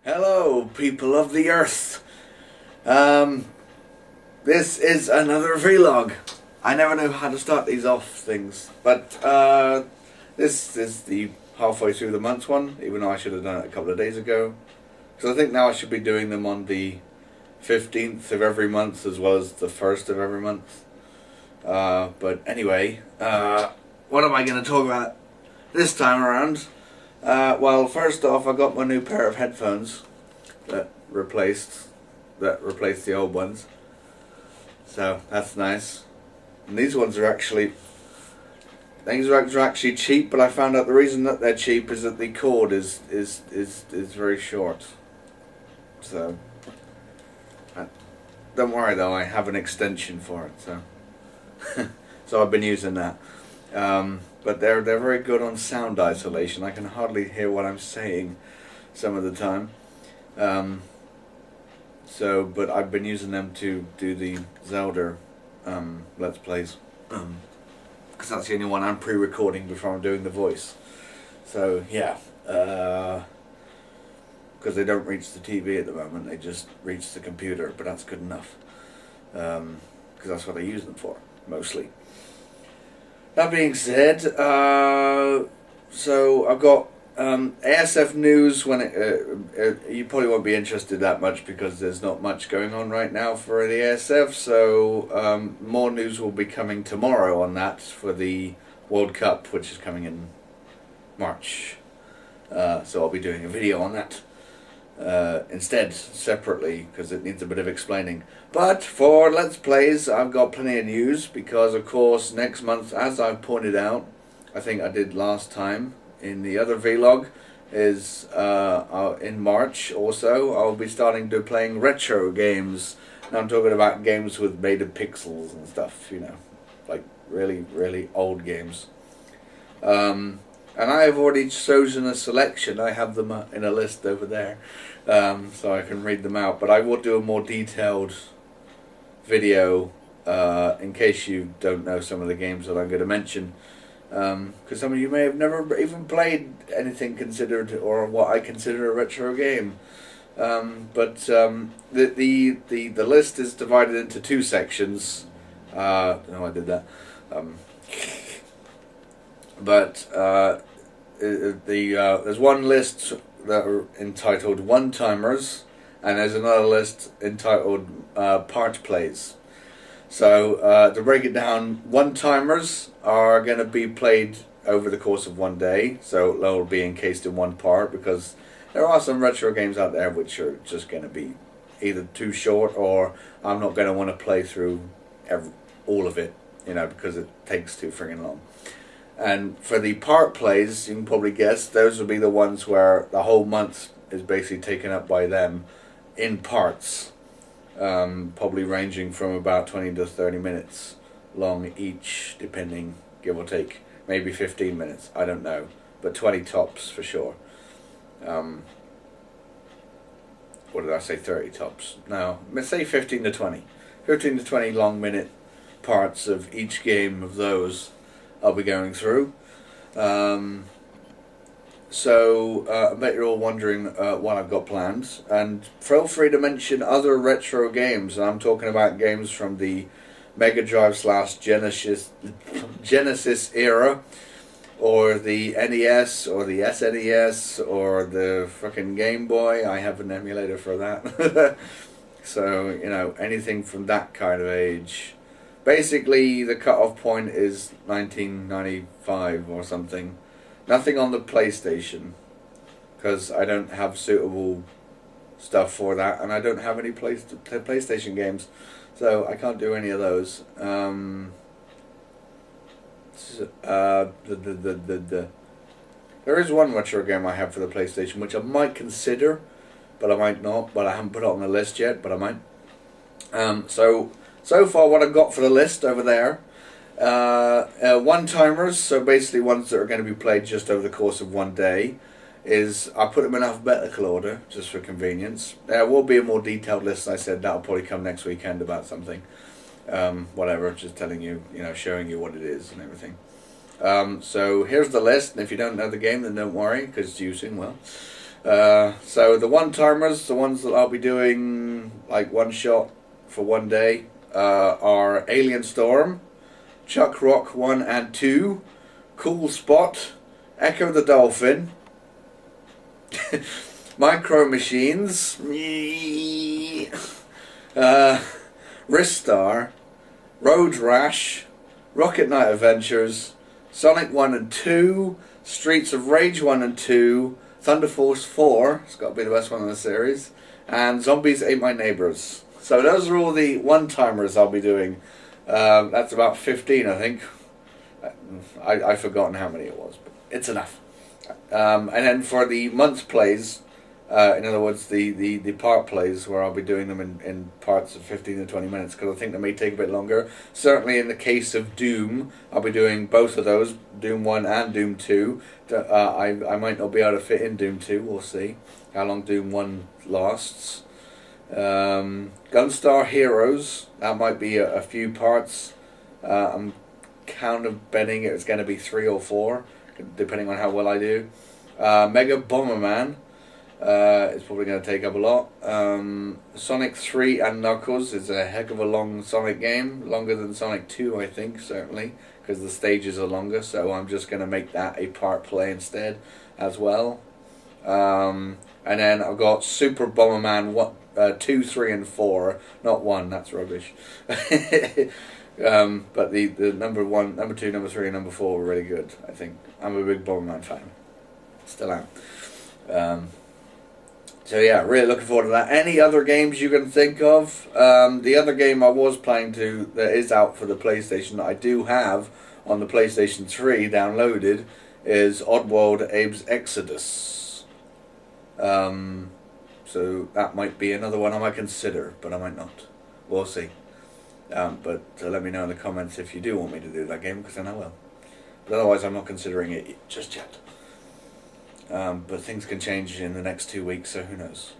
Hello, people of the earth. This is another vlog. I never know how to start these off things, but this is the halfway through the month one, even though I should have done it a couple of days ago. Because I think now I should be doing them on the 15th of every month as well as the 1st of every month. But anyway, what am I going to talk about this time around? Well, first off, I got my new pair of headphones that replaced the old ones, so that's nice. And these ones are actually cheap, but I found out the reason that they're cheap is that the cord is very short. So don't worry though, I have an extension for it, so so I've been using that. But they're very good on sound isolation. I can hardly hear what I'm saying some of the time. But I've been using them to do the Zelda Let's Plays. Because that's the only one I'm pre-recording before I'm doing the voice. So, yeah. Because they don't reach the TV at the moment, they just reach the computer, but that's good enough. Because that's what I use them for, mostly. That being said, so I've got ASF news. When you probably won't be interested that much because there's not much going on right now for the ASF. So more news will be coming tomorrow on that for the World Cup, which is coming in March. So I'll be doing a video on that instead, separately, because it needs a bit of explaining. But for Let's Plays, I've got plenty of news, because of course next month, as I've pointed out, I think I did last time in the other vlog, is in March also, I'll be starting to playing retro games. Now I'm talking about games with made of pixels and stuff, you know, like really, really old games. And I have already chosen a selection. I have them in a list over there, so I can read them out. But I will do a more detailed video in case you don't know some of the games that I'm going to mention. Because some of you may have never even played anything considered or what I consider a retro game. But the list is divided into two sections. No, I did that. But there's one list that are entitled One-Timers, and there's another list entitled Part Plays. So to break it down, One-Timers are going to be played over the course of one day, so they'll be encased in one part, because there are some retro games out there which are just going to be either too short, or I'm not going to want to play through all of it, you know, because it takes too friggin' long. And for the part plays, you can probably guess, those will be the ones where the whole month is basically taken up by them in parts. Probably ranging from about 20 to 30 minutes long each, depending, give or take. Maybe 15 minutes, I don't know. But 20 tops for sure. What did I say, 30 tops? No, let's say 15 to 20. 15 to 20 long minute parts of each game of those I'll be going through. So I bet you're all wondering what I've got planned, and feel free to mention other retro games. I'm talking about games from the Mega Drive / Genesis era, or the NES, or the SNES, or the fucking Game Boy. I have an emulator for that. So, you know, anything from that kind of age. Basically, the cut-off point is 1995 or something. Nothing on the PlayStation, because I don't have suitable stuff for that, and I don't have any PlayStation games, so I can't do any of those. There is one retro game I have for the PlayStation, which I might consider, but I might not, but I haven't put it on the list yet, but I might. So far what I've got for the list over there, one-timers, so basically ones that are going to be played just over the course of one day, is I put them in alphabetical order, just for convenience. There will be a more detailed list, as I said, that'll probably come next weekend about something. Whatever, just telling you, you know, showing you what it is and everything. So here's the list, and if you don't know the game, then don't worry, because you soon will. So the one-timers, the ones that I'll be doing like one shot for one day, are Alien Storm, Chuck Rock 1 and 2, Cool Spot, Echo the Dolphin, Micro Machines, Ristar, Road Rash, Rocket Knight Adventures, Sonic 1 and 2, Streets of Rage 1 and 2, Thunder Force 4, it's got to be the best one in the series, and Zombies Ate My Neighbors. So those are all the one-timers I'll be doing. That's about 15, I think. I've forgotten how many it was, but it's enough. And then for the month plays, in other words, the part plays, where I'll be doing them in parts of 15 to 20 minutes, because I think they may take a bit longer. Certainly in the case of Doom, I'll be doing both of those, Doom 1 and Doom 2. I might not be able to fit in Doom 2, we'll see how long Doom 1 lasts. Gunstar Heroes, that might be a few parts. I'm kind of betting it's going to be 3 or 4, depending on how well I do. Mega Bomberman, it's probably going to take up a lot. Sonic 3 and Knuckles is a heck of a long Sonic game, longer than Sonic 2, I think, certainly, because the stages are longer, so I'm just going to make that a part play instead as well. And then I've got Super Bomberman 2, 3 and 4, not 1, that's rubbish. But the number 1, number 2, number 3 and number 4 were really good, I think. I'm a big Bomberman fan. Still am. So yeah, really looking forward to that. Any other games you can think of? The other game I was planning to, that is out for the PlayStation, that I do have on the PlayStation 3 downloaded, is Oddworld Abe's Exodus. So that might be another one I might consider, but I might not. We'll see. But let me know in the comments if you do want me to do that game, because then I will. But otherwise I'm not considering it just yet. But things can change in the next 2 weeks, so who knows.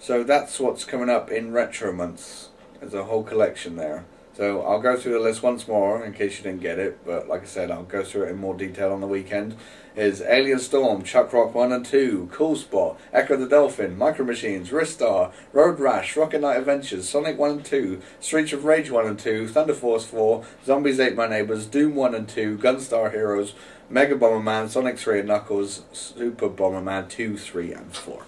So that's what's coming up in Retro Months. There's a whole collection there. So I'll go through the list once more in case you didn't get it, but like I said, I'll go through it in more detail on the weekend. Is Alien Storm, Chuck Rock 1 and 2, Cool Spot, Echo the Dolphin, Micro Machines, Ristar, Road Rash, Rocket Knight Adventures, Sonic 1 and 2, Streets of Rage 1 and 2, Thunder Force 4, Zombies Ate My Neighbors, Doom 1 and 2, Gunstar Heroes, Mega Bomberman, Sonic 3 and Knuckles, Super Bomberman 2, 3 and 4.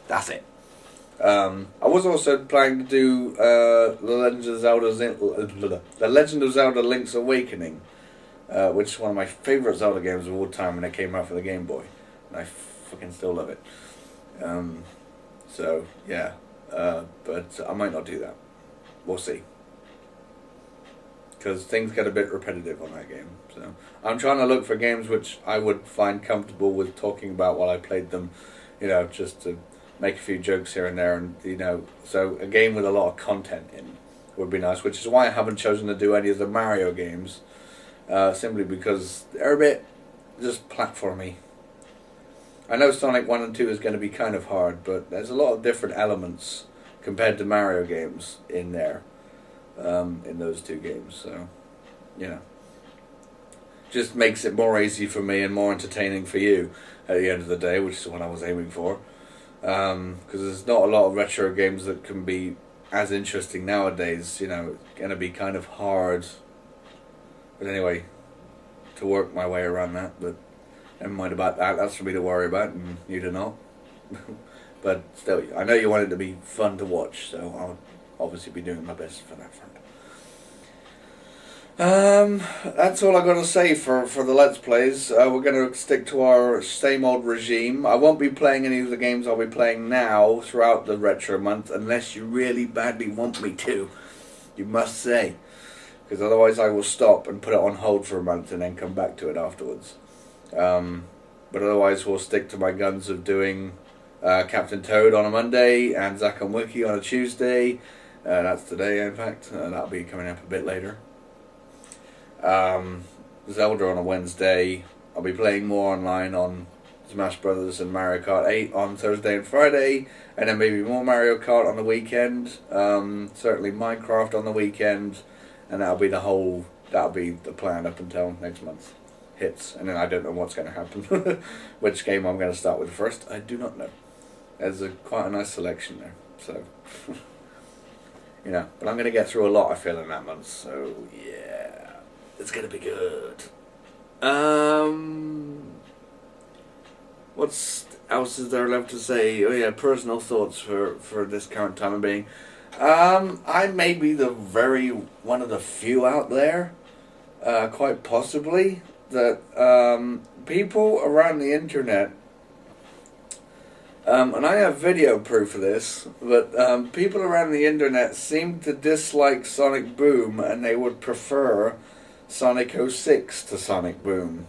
That's it. I was also planning to do The Legend of Zelda Link's Awakening, which is one of my favourite Zelda games of all time when it came out for the Game Boy, and I fucking still love it. So yeah, but I might not do that. We'll see, because things get a bit repetitive on that game. So I'm trying to look for games which I would find comfortable with talking about while I played them, just to make a few jokes here and there, and so a game with a lot of content in would be nice, which is why I haven't chosen to do any of the Mario games, simply because they're a bit just platformy. I know Sonic 1 and 2 is going to be kind of hard, but there's a lot of different elements compared to Mario games in there, in those two games, so just makes it more easy for me and more entertaining for you at the end of the day, which is what I was aiming for. Because there's not a lot of retro games that can be as interesting nowadays. It's going to be kind of hard, but anyway, to work my way around that. But never mind about that, that's for me to worry about, and you do not. But still, I know you want it to be fun to watch, so I'll obviously be doing my best for that front. That's all I got to say for the Let's Plays. We're going to stick to our same old regime. I won't be playing any of the games I'll be playing now throughout the Retro Month, unless you really badly want me to. You must say. Because otherwise I will stop and put it on hold for a month and then come back to it afterwards. But otherwise we'll stick to my guns of doing Captain Toad on a Monday and Zack and Wiki on a Tuesday. That's today, in fact. That'll be coming up a bit later. Zelda on a Wednesday. I'll be playing more online on Smash Brothers and Mario Kart 8 on Thursday and Friday, and then maybe more Mario Kart on the weekend. Certainly Minecraft on the weekend, and that'll be the plan up until next month. hits, and then I don't know what's going to happen. Which game I'm going to start with first, I do not know. There's quite a nice selection there, so you know. But I'm going to get through a lot, I feel, in that month. So yeah, it's going to be good. What else is there left to say? Oh yeah, personal thoughts for this current time of being. I may be one of the few out there, quite possibly, that people around the internet, and I have video proof of this, but people around the internet seem to dislike Sonic Boom, and they would prefer Sonic 06 to Sonic Boom.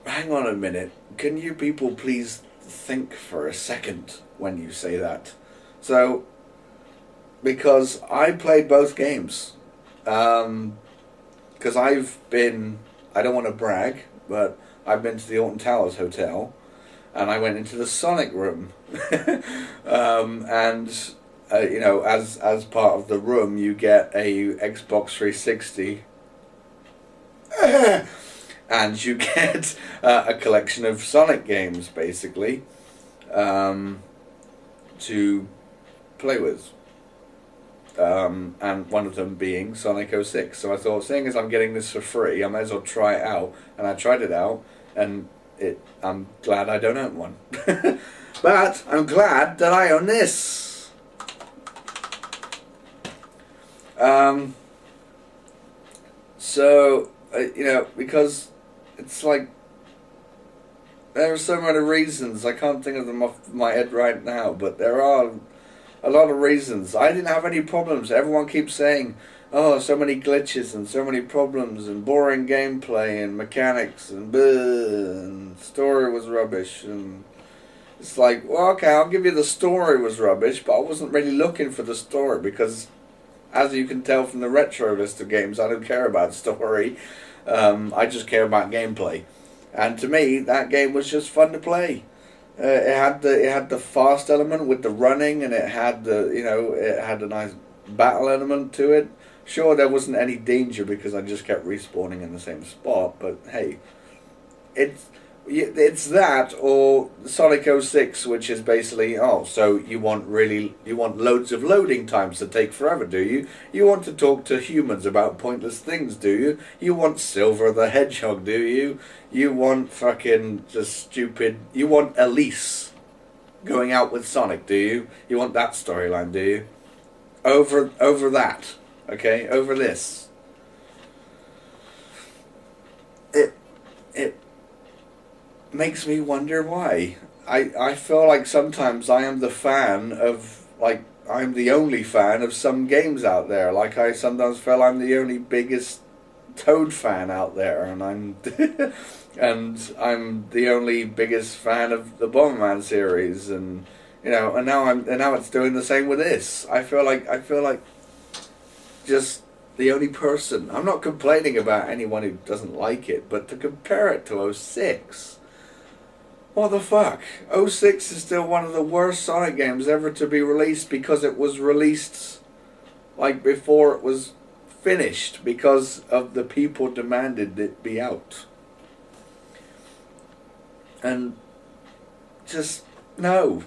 Hang on a minute. Can you people please think for a second when you say that? So, because I played both games. Because I don't want to brag, but I've been to the Alton Towers Hotel, and I went into the Sonic room. And you know, as part of the room, you get a Xbox 360. And you get a collection of Sonic games, basically, to play with. And one of them being Sonic 06. So I thought, seeing as I'm getting this for free, I might as well try it out. And I tried it out, and I'm glad I don't own one. But I'm glad that I own this. So, you know, because it's like, there are so many reasons. I can't think of them off my head right now, but there are a lot of reasons. I didn't have any problems. Everyone keeps saying, oh, so many glitches and so many problems and boring gameplay and mechanics and bleh, and story was rubbish. And it's like, well, okay, I'll give you the story was rubbish, but I wasn't really looking for the story because, as you can tell from the retro list of games, I don't care about story. I just care about gameplay, and to me, that game was just fun to play. It had the fast element with the running, and it had a nice battle element to it. Sure, there wasn't any danger because I just kept respawning in the same spot, but hey, it's that or Sonic 06, which is basically, oh, so you want loads of loading times to take forever, do you? You want to talk to humans about pointless things, do you? You want Silver the Hedgehog, do you? You want fucking just stupid, you want Elise going out with Sonic, do you? You want that storyline, do you? Over that, okay? Over this. It makes me wonder why. I feel like sometimes I am the fan of, like, I'm the only fan of some games out there. Like, I sometimes feel I'm the only biggest Toad fan out there, and I'm and I'm the only biggest fan of the Bomberman series, and you know, and now it's doing the same with this. I feel like just the only person. I'm not complaining about anyone who doesn't like it, but to compare it to 06. What the fuck? 06 is still one of the worst Sonic games ever to be released because it was released like before it was finished because of the people demanded it be out. And just no.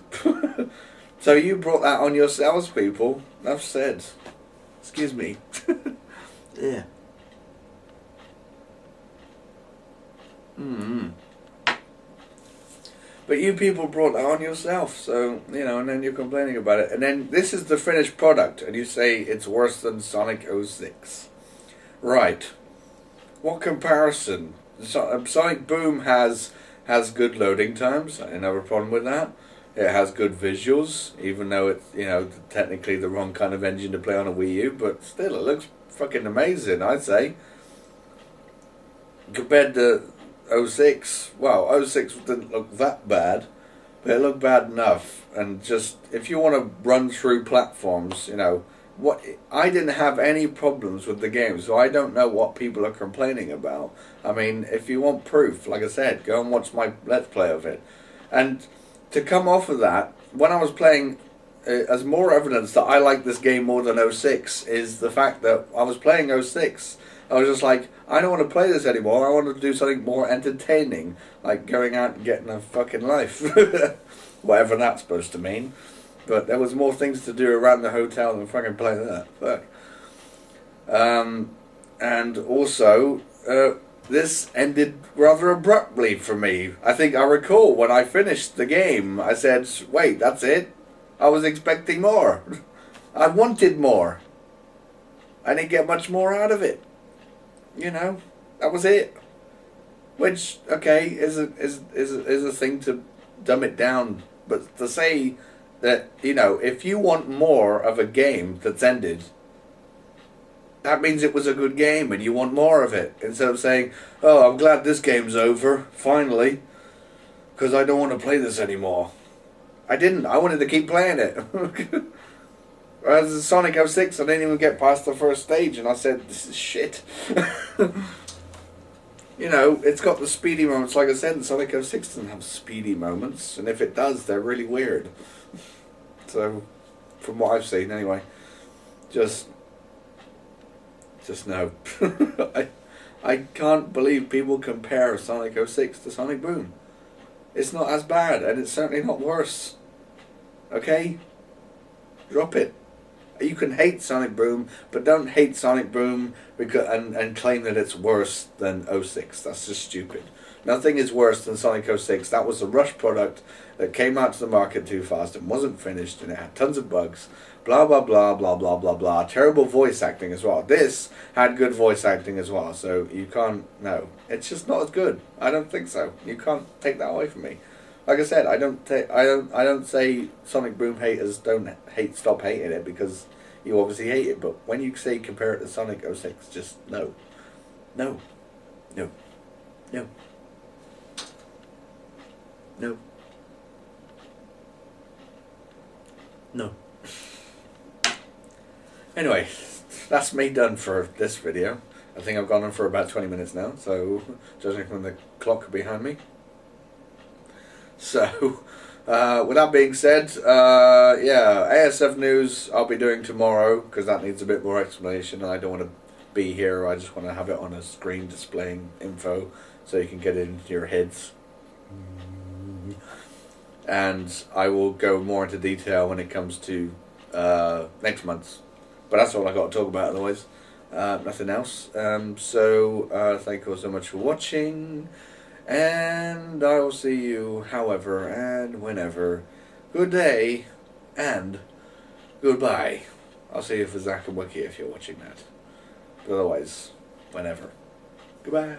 So you brought that on yourselves, people. Enough said. Excuse me. Yeah. But you people brought that on yourself, so, you know, and then you're complaining about it. And then this is the finished product, and you say it's worse than Sonic 06. Right. What comparison? Sonic Boom has good loading times. I didn't have a problem with that. It has good visuals, even though it's, you know, technically the wrong kind of engine to play on a Wii U, but still, it looks fucking amazing, I'd say. Compared to 06, well, 06 didn't look that bad, but it looked bad enough. And just, if you want to run through platforms, you know, I didn't have any problems with the game, so I don't know what people are complaining about. I mean, if you want proof, like I said, go and watch my Let's Play of it. And to come off of that, when I was playing, as more evidence that I like this game more than 06, is the fact that I was playing 06, I was just like, I don't want to play this anymore. I want to do something more entertaining, like going out and getting a fucking life. Whatever that's supposed to mean. But there was more things to do around the hotel than fucking play that. Fuck. And also, this ended rather abruptly for me. I think I recall when I finished the game, I said, wait, that's it? I was expecting more. I wanted more. I didn't get much more out of it. You know, that was it. Which, okay, is a thing to dumb it down. But to say that, you know, if you want more of a game that's ended, that means it was a good game and you want more of it. Instead of saying, oh, I'm glad this game's over, finally, because I don't want to play this anymore. I didn't. I wanted to keep playing it. Whereas Sonic 06, I didn't even get past the first stage and I said, this is shit. You know, it's got the speedy moments. Like I said, Sonic 06 doesn't have speedy moments, and if it does, they're really weird. So, from what I've seen anyway, just no. I can't believe people compare Sonic 06 to Sonic Boom. It's not as bad, and it's certainly not worse. Okay? Drop it. You can hate Sonic Boom, but don't hate Sonic Boom because and claim that it's worse than 06. That's just stupid. Nothing is worse than Sonic 06. That was a rush product that came out to the market too fast and wasn't finished, and it had tons of bugs. Blah, blah, blah, blah, blah, blah, blah. Terrible voice acting as well. This had good voice acting as well, so you can't, no. It's just not as good. I don't think so. You can't take that away from me. Like I said, I don't say Sonic Boom haters don't stop hating it, because you obviously hate it, but when you say compare it to Sonic 06, just no. No. No. No. No. No. Anyway, that's me done for this video. I think I've gone on for about 20 minutes now, so judging from the clock behind me. So, with that being said, yeah, ASF news I'll be doing tomorrow, because that needs a bit more explanation, and I don't want to be here. I just want to have it on a screen displaying info so you can get it into your heads. And I will go more into detail when it comes to next month's. But that's all I got to talk about otherwise. Nothing else. So thank you all so much for watching. And I will see you however and whenever. Good day and goodbye. I'll see you for Zack and Wiki if you're watching that. But otherwise, whenever. Goodbye.